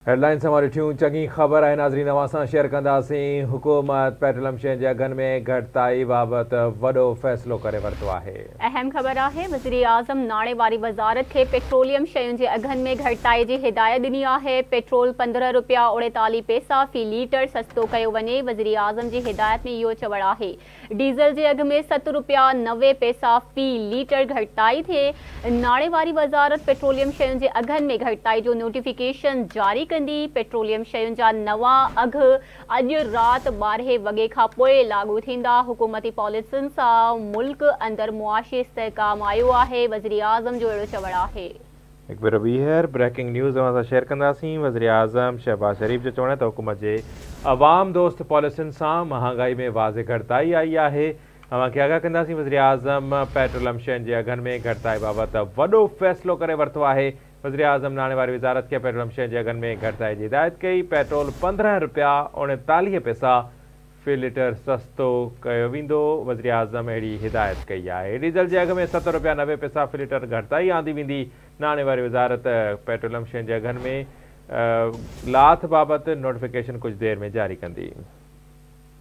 Headlines हमारी ठियूं चङी ख़बर आहे नाज़रीन अवां सां शेयर कंदासीं। हुकूमत पेट्रोलियम शयुनि जे अघनि में घटिताई बाबति वॾो फ़ैसिलो करे वरितो आहे। अहम ख़बर आहे वज़ीर आज़म नाणे वारी वज़ारत खे पेट्रोलियम शयुनि जे अघनि में घटिताई जी हिदायत ॾिनी आहे। पेट्रोल 15 रुपया 49 पैसा फ़ी लीटर सस्तो कयो वञे। वज़ीर आज़म जी हिदायत में इहो चवणु आहे। डीज़ल जे अघ में 7 रुपया 90 पैसा फ़ी लीटर घटिताई थिए। नाणे वारी वज़ारत पेट्रोलियम शयुनि जे अघनि में घटिताई जो नोटिफिकेशन जारी कंदी। पेट्रोलियम शयुनि जा नवां अघ अॼु राति 12 वॻे खां पोइ लागू थींदा। हुकूमती पॉलिसियुनि सां मुल्क अंदरि मुआशी इस्तेहकाम आयो आहे। वज़ीर आज़म जो अहिड़ो चवणु आहे। हिकु भेरो ॿीहर ब्रेकिंग न्यूज़ अवां सां शेयर कंदासीं। वज़ीर आज़म शहबाज शरीफ़ जो चवणु आहे त हुकूमत जे अवाम दोस्त पॉलिसियुनि सां महांगाई में वाज़े घटिताई आई आहे। अवां खे आगाह कंदासीं वज़ीर आज़म पेट्रोलियम शयुनि जे अघनि में घटिताई बाबति वॾो फ़ैसिलो करे वरितो आहे। वज़ीर आज़म नाणे वारी वज़ारत खे पेट्रोलियम शयुनि जे अघनि में घटिताई जी हिदायत कई। पेट्रोल 15 रुपया 49 पैसा फ़ी लीटर सस्तो कयो वेंदो। वज़ीर आज़म अहिड़ी हिदायत कई आहे। डीज़ल जे अघ में 7 रुपया 90 पैसा फ़ी लीटर घटिताई आंदी वेंदी। नाणे वारी वज़ारत पेट्रोलियम शयुनि जे अघनि में लाथ बाबति नोटिफिकेशन कुझु देरि में जारी कंदी।